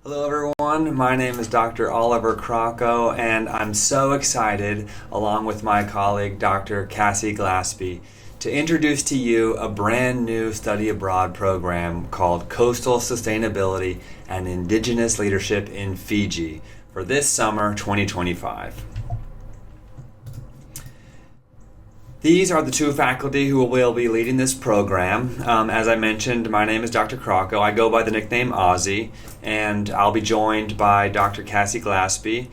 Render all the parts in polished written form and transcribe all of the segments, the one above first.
Hello everyone, my name is Dr. Oliver Crocco and I'm so excited, along with my colleague Dr. Cassie Glaspie, to introduce to you a brand new study abroad program called Coastal Sustainability and Indigenous Leadership in Fiji for this summer 2025. These are the two faculty who will be leading this program. As I mentioned, my name is Dr. Crocco. I go by the nickname Ozzy, and I'll be joined by Dr. Cassie Glaspie,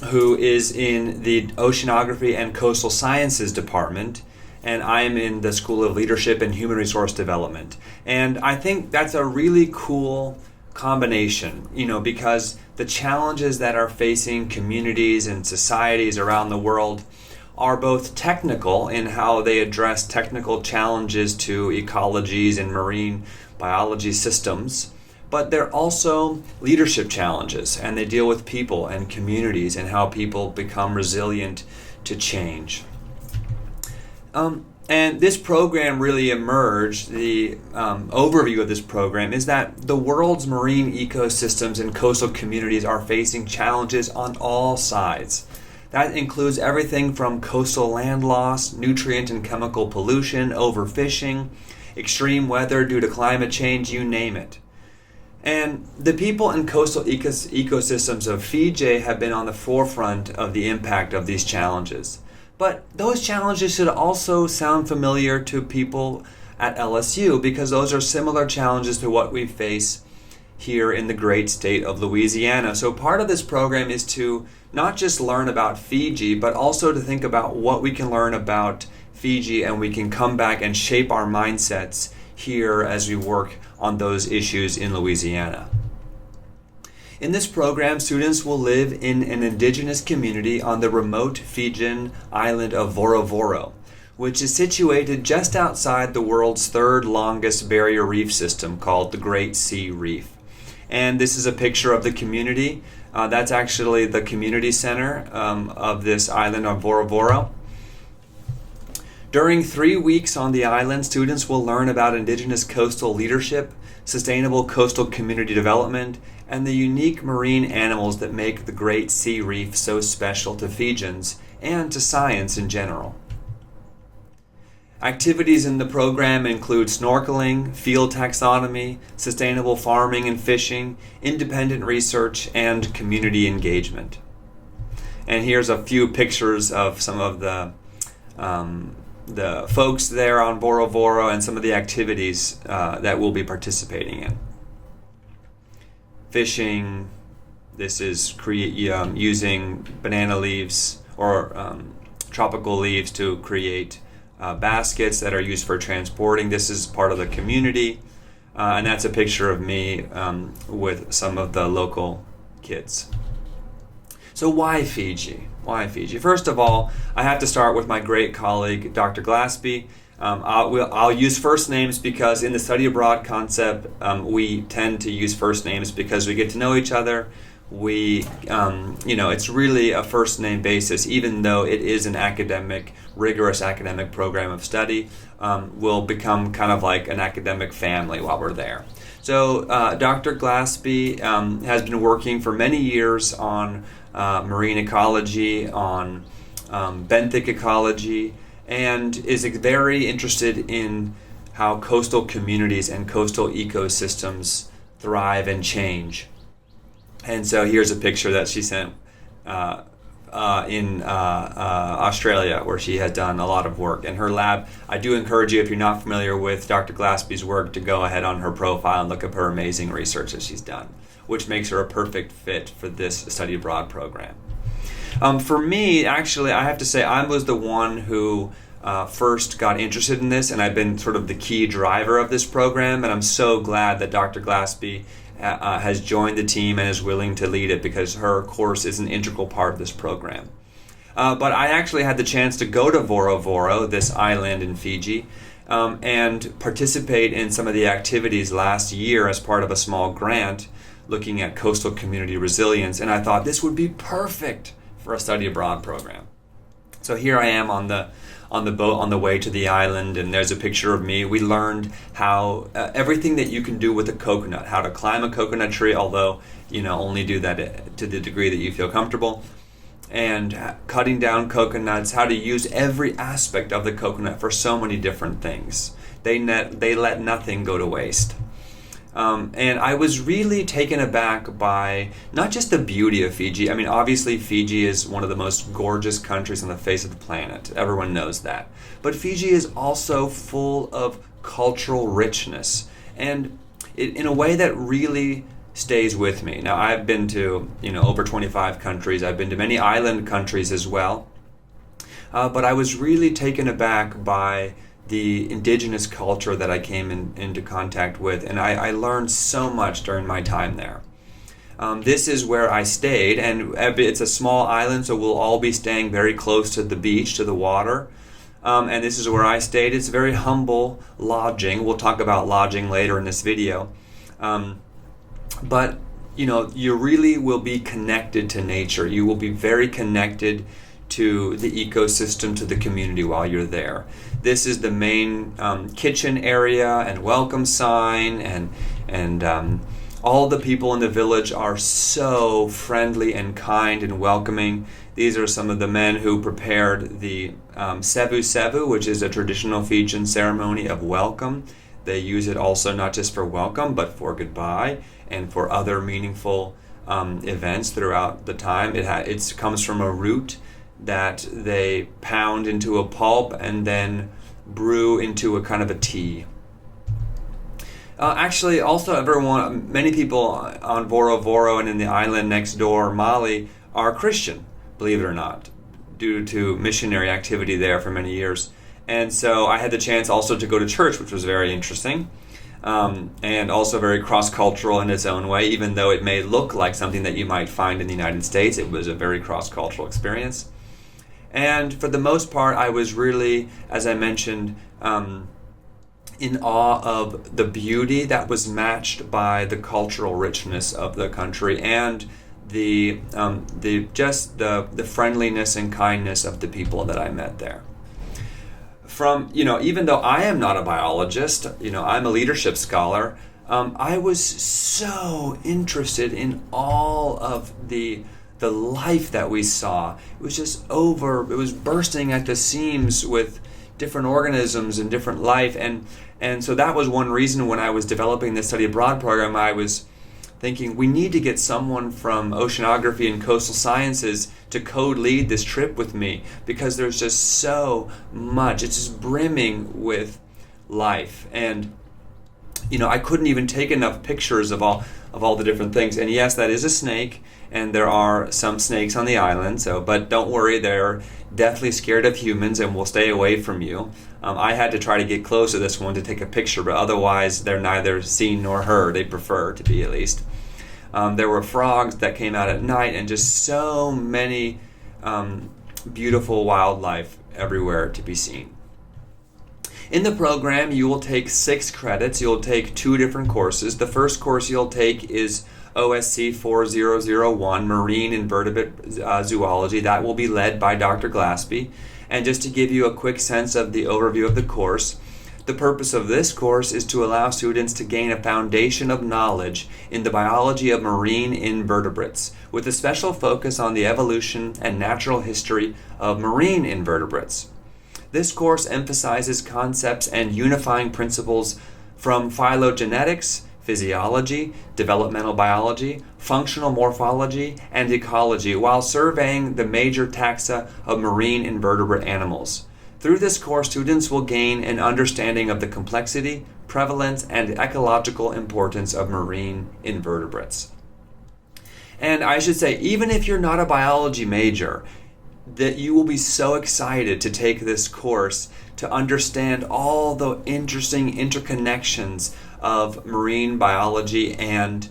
who is in the Oceanography and Coastal Sciences Department, and I am in the School of Leadership and Human Resource Development. And I think that's a really cool combination, because the challenges that are facing communities and societies around the world are both technical in how they address technical challenges to ecologies and marine biology systems, but they're also leadership challenges, and they deal with people and communities and how people become resilient to change. And this program really emerged, the overview of this program is that the world's marine ecosystems and coastal communities are facing challenges on all sides. That includes everything from coastal land loss, nutrient and chemical pollution, overfishing, extreme weather due to climate change, you name it. And the people and coastal ecosystems of Fiji have been on the forefront of the impact of these challenges. But those challenges should also sound familiar to people at LSU because those are similar challenges to what we face here in the great state of Louisiana. So part of this program is to not just learn about Fiji, but also to think about what we can learn about Fiji, and we can come back and shape our mindsets here as we work on those issues in Louisiana. In this program, students will live in an indigenous community on the remote Fijian island of Vorovoro, which is situated just outside the world's third longest barrier reef system called the Great Sea Reef. And this is a picture of the community. That's actually the community center of this island of Vorovoro. During 3 weeks on the island, students will learn about indigenous coastal leadership, sustainable coastal community development, and the unique marine animals that make the Great Sea Reef so special to Fijians and to science in general. Activities in the program include snorkeling, field taxonomy, sustainable farming and fishing, independent research, and community engagement. And here's a few pictures of some of the folks there on Vorovoro and some of the activities that we'll be participating in. Fishing, this is using banana leaves or tropical leaves to create baskets that are used for transporting. This is part of the community, and that's a picture of me with some of the local kids. So why Fiji? Why Fiji? First of all, I have to start with my great colleague, Dr. Glaspie. I'll use first names because in the study abroad concept, we tend to use first names because we get to know each other. It's really a first name basis, even though it is an rigorous academic program of study. We'll become kind of like an academic family while we're there. So Dr. Glaspie has been working for many years on marine ecology, on benthic ecology, and is very interested in how coastal communities and coastal ecosystems thrive and change. And so here's a picture that she sent in Australia, where she has done a lot of work. In her lab, I do encourage you, if you're not familiar with Dr. Glaspie's work, to go ahead on her profile and look up her amazing research that she's done, which makes her a perfect fit for this study abroad program. For me, actually, I have to say I was the one who first got interested in this, and I've been sort of the key driver of this program, and I'm so glad that Dr. Glaspie has joined the team and is willing to lead it because her course is an integral part of this program. But I actually had the chance to go to Vorovoro, this island in Fiji, and participate in some of the activities last year as part of a small grant looking at coastal community resilience, and I thought this would be perfect for a study abroad program. So here I am on the boat on the way to the island, and there's a picture of me. We learned how everything that you can do with a coconut, how to climb a coconut tree, although only do that to the degree that you feel comfortable, and cutting down coconuts, how to use every aspect of the coconut for so many different things. They let nothing go to waste. And I was really taken aback by not just the beauty of Fiji. I mean, obviously Fiji is one of the most gorgeous countries on the face of the planet. Everyone knows that. But Fiji is also full of cultural richness, and in a way that really stays with me. Now, I've been to over 25 countries. I've been to many island countries as well. But I was really taken aback by the indigenous culture that I came into contact with, and I learned so much during my time there. This is where I stayed, and it's a small island, so we'll all be staying very close to the beach, to the water. And this is where I stayed. It's very humble lodging. We'll talk about lodging later in this video. But you really will be connected to nature. You will be very connected to the ecosystem, to the community while you're there. This is the main kitchen area and welcome sign, and all the people in the village are so friendly and kind and welcoming. These are some of the men who prepared the sevu sevu, which is a traditional Fijian ceremony of welcome. They use it also not just for welcome, but for goodbye and for other meaningful events throughout the time. It comes from a root that they pound into a pulp and then brew into a kind of a tea. Actually, also many people on Voro Voro and in the island next door, Mali, are Christian, believe it or not, due to missionary activity there for many years. And so I had the chance also to go to church, which was very interesting, and also very cross-cultural in its own way. Even though it may look like something that you might find in the United States, it was a very cross-cultural experience. And for the most part, I was really, as I mentioned, in awe of the beauty that was matched by the cultural richness of the country and the friendliness and kindness of the people that I met there. Even though I am not a biologist, I'm a leadership scholar, I was so interested in all of the life that we saw. It was bursting at the seams with different organisms and different life, and so that was one reason when I was developing the study abroad program, I was thinking we need to get someone from oceanography and coastal sciences to co-lead this trip with me, because there's just so much. It's just brimming with life, and I couldn't even take enough pictures of all the different things. And yes, that is a snake, and there are some snakes on the island, but don't worry, they're deathly scared of humans and will stay away from you. I had to try to get close to this one to take a picture, but otherwise they're neither seen nor heard. They prefer to be, at least. There were frogs that came out at night, and just so many beautiful wildlife everywhere to be seen. In the program, you will take 6 credits. You'll take 2 different courses. The first course you'll take is OSC 4001, Marine Invertebrate Zoology. That will be led by Dr. Glaspie. And just to give you a quick sense of the overview of the course, the purpose of this course is to allow students to gain a foundation of knowledge in the biology of marine invertebrates, with a special focus on the evolution and natural history of marine invertebrates. This course emphasizes concepts and unifying principles from phylogenetics, physiology, developmental biology, functional morphology, and ecology, while surveying the major taxa of marine invertebrate animals. Through this course, students will gain an understanding of the complexity, prevalence, and ecological importance of marine invertebrates. And I should say, even if you're not a biology major, that you will be so excited to take this course to understand all the interesting interconnections of marine biology and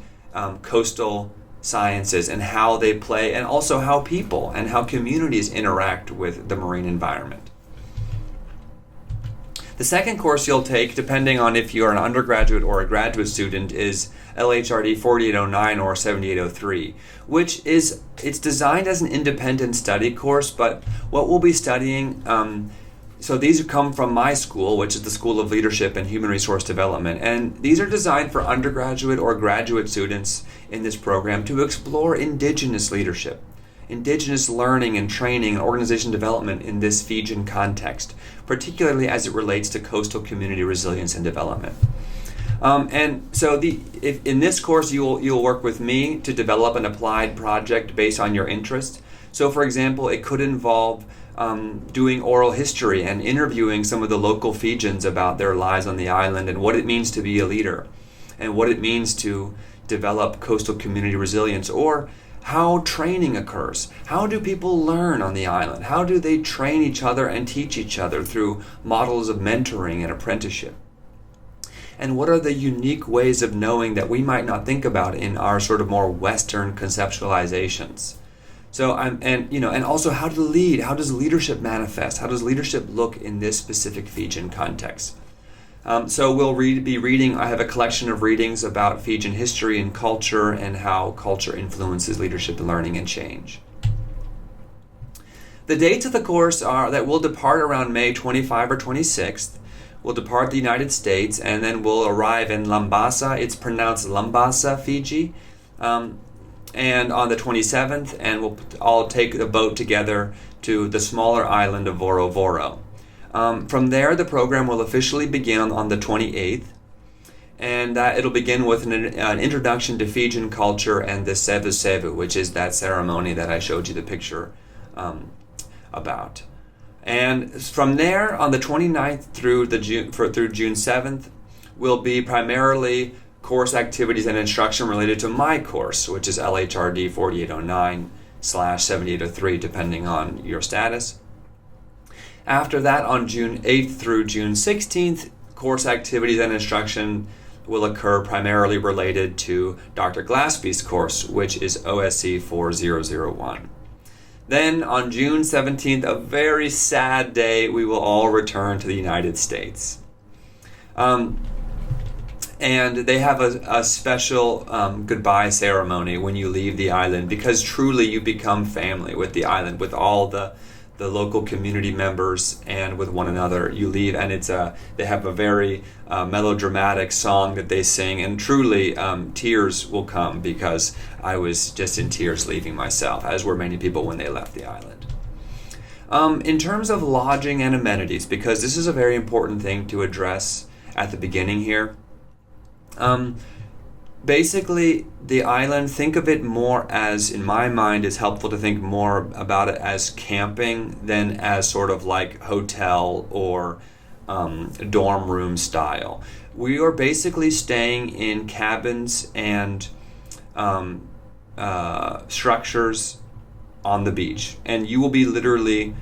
coastal sciences, and how they play, and also how people and how communities interact with the marine environment. The second course you'll take, depending on if you're an undergraduate or a graduate student, is LHRD 4809 or 7803, which is, it's designed as an independent study course, but what we'll be studying, so these come from my school, which is the School of Leadership and Human Resource Development, and these are designed for undergraduate or graduate students in this program to explore indigenous leadership, indigenous learning and training and organization development in this Fijian context, particularly as it relates to coastal community resilience and development. And so if in this course you'll work with me to develop an applied project based on your interest. So for example, it could involve doing oral history and interviewing some of the local Fijians about their lives on the island and what it means to be a leader and what it means to develop coastal community resilience, or how training occurs. How do people learn on the island? How do they train each other and teach each other through models of mentoring and apprenticeship? And what are the unique ways of knowing that we might not think about in our sort of more Western conceptualizations? So and also how to lead. How does leadership manifest? How does leadership look in this specific Fijian context? So we'll be reading. I have a collection of readings about Fijian history and culture and how culture influences leadership, learning, and change. The dates of the course are that we'll depart around May 25 or 26th. We'll depart the United States, and then we'll arrive in Lambasa. It's pronounced Lambasa, Fiji. And on the 27th, and we'll all take the boat together to the smaller island of Vorovoro. From there, the program will officially begin on the 28th, and it'll begin with an introduction to Fijian culture and the Sevu Sevu, which is that ceremony that I showed you the picture about. And from there, on the 29th through June 7th, will be primarily course activities and instruction related to my course, which is LHRD 4809/7803, depending on your status. After that, on June 8th through June 16th, course activities and instruction will occur primarily related to Dr. Glaspie's course, which is OSC 4001. Then on June 17th, a very sad day, we will all return to the United States. And they have a special goodbye ceremony when you leave the island, because truly you become family with the island, with all the local community members and with one another. You leave, and they have a very melodramatic song that they sing, and truly tears will come, because I was just in tears leaving myself, as were many people when they left the island. In terms of lodging and amenities, because this is a very important thing to address at the beginning here, basically, the island, think of it more as, in my mind, it's helpful to think more about it as camping than as sort of like hotel or dorm room style. We are basically staying in cabins and structures on the beach, and you will be literally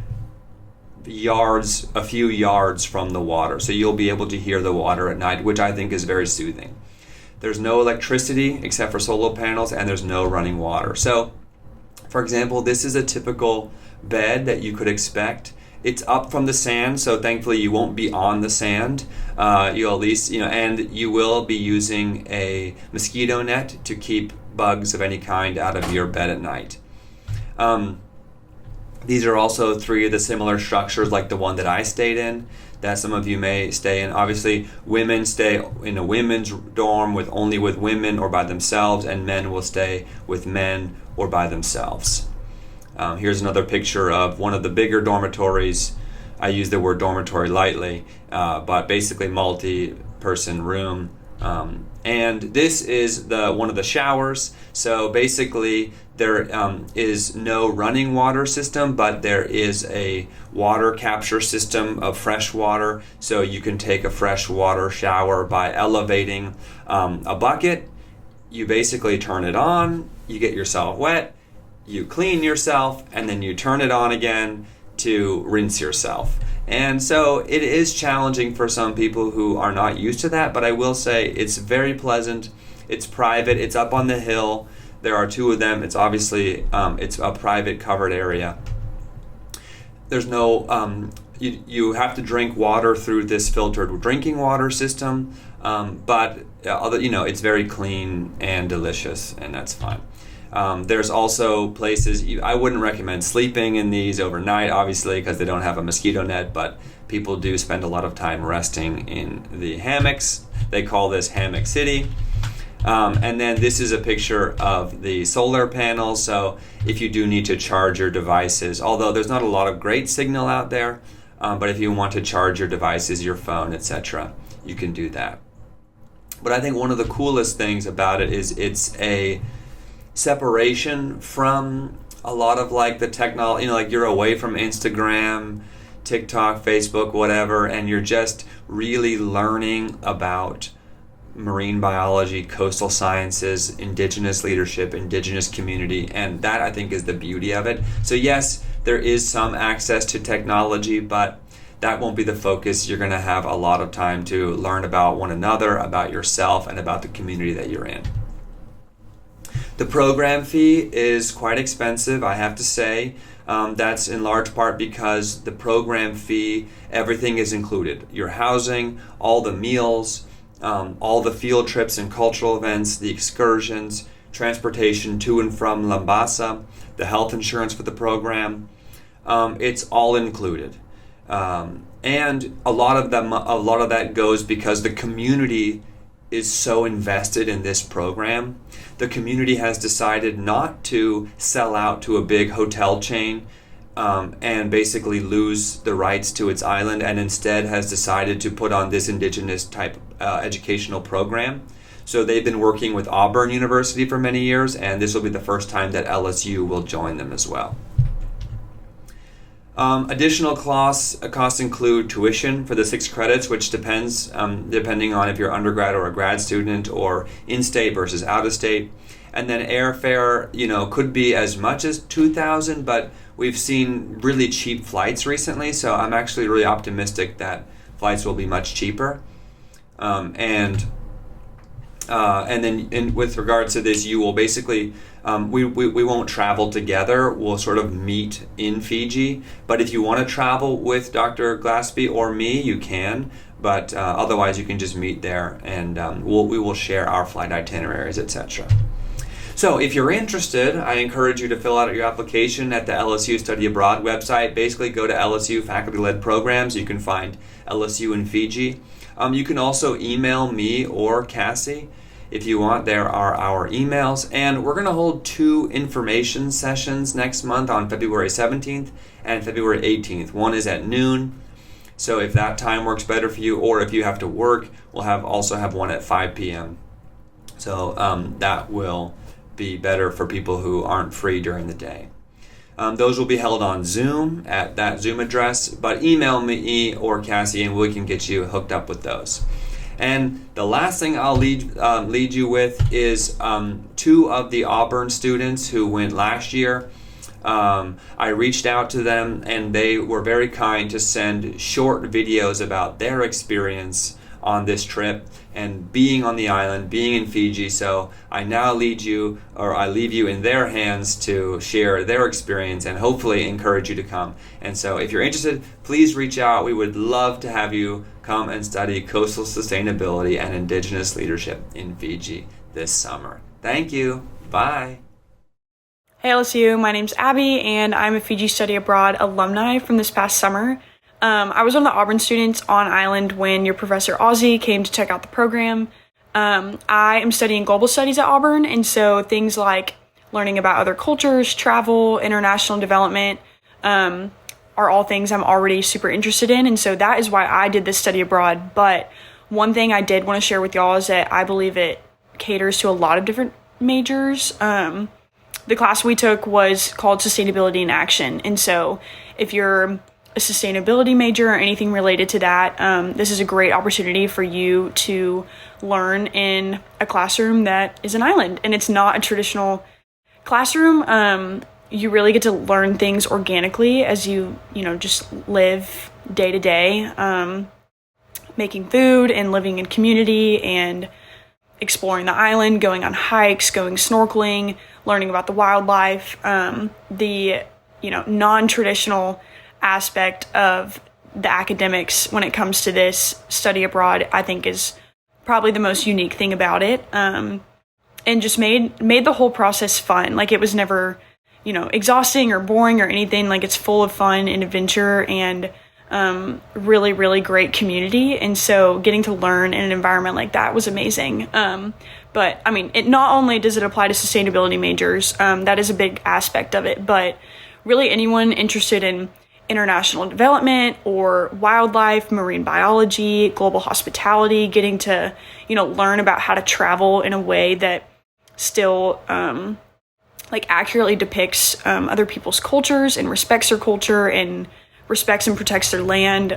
a few yards from the water, so you'll be able to hear the water at night, which I think is very soothing. There's no electricity except for solar panels, and there's no running water. So, for example, this is a typical bed that you could expect. It's up from the sand, so thankfully you won't be on the sand. You'll at least, and you will be using a mosquito net to keep bugs of any kind out of your bed at night. These are also three of the similar structures like the one that I stayed in, that some of you may stay in. Obviously, women stay in a women's dorm only with women or by themselves, and men will stay with men or by themselves. Here's another picture of one of the bigger dormitories. I use the word dormitory lightly, but basically multi-person room. And this is one of the showers. So basically, there is no running water system, but there is a water capture system of fresh water. So you can take a fresh water shower by elevating a bucket. You basically turn it on, you get yourself wet, you clean yourself, and then you turn it on again to rinse yourself. And so it is challenging for some people who are not used to that, but I will say it's very pleasant. It's private. It's up on the hill. There are two of them. It's obviously it's a private covered area. There's no you have to drink water through this filtered drinking water system, but it's very clean and delicious, and that's fine. There's also places I wouldn't recommend sleeping in these overnight, obviously, because they don't have a mosquito net, but people do spend a lot of time resting in the hammocks. They call this Hammock City. And then this is a picture of the solar panels. So if you do need to charge your devices, although there's not a lot of great signal out there, but if you want to charge your devices, your phone, etc., you can do that. But I think one of the coolest things about it is it's a separation from a lot of like the technology, like you're away from Instagram, TikTok, Facebook, whatever, and you're just really learning about marine biology, coastal sciences, indigenous leadership, indigenous community, and that I think is the beauty of it. So yes, there is some access to technology, but that won't be the focus. You're going to have a lot of time to learn about one another, about yourself, and about the community that you're in. The program fee is quite expensive, I have to say. That's in large part because the program fee, everything is included. Your housing, all the meals, all the field trips and cultural events, the excursions, transportation to and from Lambasa, the health insurance for the program. It's all included. And a lot of that goes because the community is so invested in this program. The community has decided not to sell out to a big hotel chain and basically lose the rights to its island, and instead has decided to put on this indigenous type educational program. So they've been working with Auburn University for many years, and this will be the first time that LSU will join them as well. Additional costs include tuition for the 6 credits, which depends depending on if you're undergrad or a grad student, or in-state versus out-of-state. And then airfare, could be as much as $2,000, but we've seen really cheap flights recently, so I'm actually really optimistic that flights will be much cheaper. And then with regards to this, you will basically, we won't travel together. We'll sort of meet in Fiji. But if you want to travel with Dr. Glaspie or me, you can. But otherwise, you can just meet there, and we will share our flight itineraries, etc. So if you're interested, I encourage you to fill out your application at the LSU Study Abroad website. Basically, go to LSU faculty-led programs. You can find LSU in Fiji. You can also email me or Cassie if you want. There are our emails. And we're going to hold 2 information sessions next month on February 17th and February 18th. One is at noon. So if that time works better for you, or if you have to work, we'll also have one at 5 p.m. So that will be better for people who aren't free during the day. Those will be held on Zoom at that Zoom address, but email me or Cassie and we can get you hooked up with those. And the last thing I'll lead you with is 2 of the Auburn students who went last year. I reached out to them and they were very kind to send short videos about their experience on this trip and being on the island, being in Fiji. So I now leave you in their hands to share their experience and hopefully encourage you to come. And so if you're interested, please reach out. We would love to have you come and study coastal sustainability and indigenous leadership in Fiji this summer. Thank you. Bye. Hey LSU, my name's Abby and I'm a Fiji Study Abroad alumni from this past summer. I was one of the Auburn students on island when your Professor Ozzie came to check out the program. I am studying global studies at Auburn, and so things like learning about other cultures, travel, international development are all things I'm already super interested in, and so that is why I did this study abroad. But one thing I did want to share with y'all is that I believe it caters to a lot of different majors. The class we took was called Sustainability in Action, and so if you're a sustainability major or anything related to that, this is a great opportunity for you to learn in a classroom that is an island, and it's not a traditional classroom. You really get to learn things organically as you just live day to day, making food and living in community and exploring the island, going on hikes, going snorkeling, learning about the wildlife, the non-traditional aspect of the academics when it comes to this study abroad, I think, is probably the most unique thing about it. And just made the whole process fun. Like, it was never, exhausting or boring or anything. Like, it's full of fun and adventure and really, really great community. And so getting to learn in an environment like that was amazing. But I mean, it not only does it apply to sustainability majors, that is a big aspect of it, but really anyone interested in international development or wildlife, marine biology, global hospitality, getting to, learn about how to travel in a way that still accurately depicts other people's cultures and respects their culture and respects and protects their land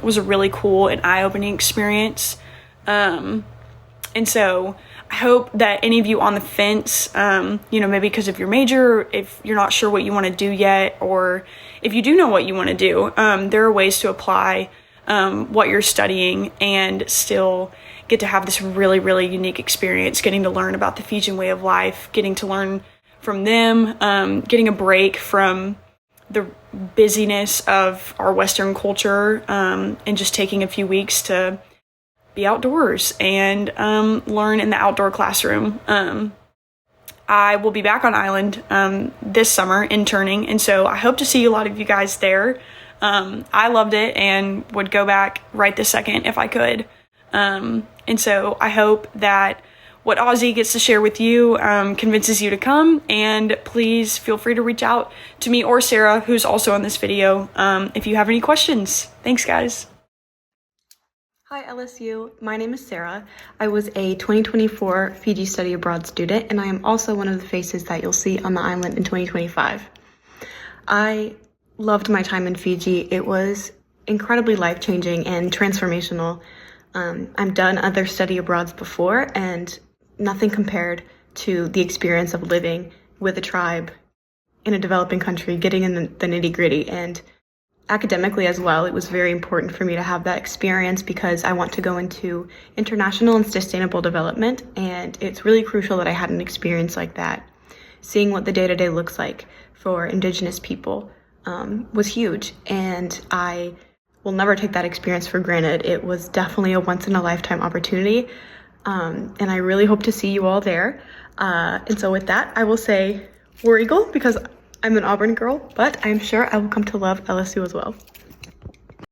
was a really cool and eye-opening experience. And so I hope that any of you on the fence, maybe because of your major, if you're not sure what you want to do yet, or if you do know what you want to do, there are ways to apply what you're studying and still get to have this really, really unique experience, getting to learn about the Fijian way of life, getting to learn from them, getting a break from the busyness of our Western culture, and just taking a few weeks to be outdoors and learn in the outdoor classroom. I will be back on island this summer interning, and so I hope to see a lot of you guys there. I loved it and would go back right this second if I could. And so I hope that what Ozzy gets to share with you convinces you to come, and please feel free to reach out to me or Sarah, who's also in this video, if you have any questions. Thanks, guys. Hi LSU, my name is Sarah. I was a 2024 Fiji Study Abroad student, and I am also one of the faces that you'll see on the island in 2025. I loved my time in Fiji. It was incredibly life-changing and transformational. I've done other study abroads before, and nothing compared to the experience of living with a tribe in a developing country, getting in the nitty-gritty. And academically as well, it was very important for me to have that experience because I want to go into international and sustainable development, and it's really crucial that I had an experience like that. Seeing what the day-to-day looks like for Indigenous people was huge, and I will never take that experience for granted. It was definitely a once-in-a-lifetime opportunity. And I really hope to see you all there. And so with that, I will say War Eagle because I'm an Auburn girl, but I'm sure I will come to love LSU as well.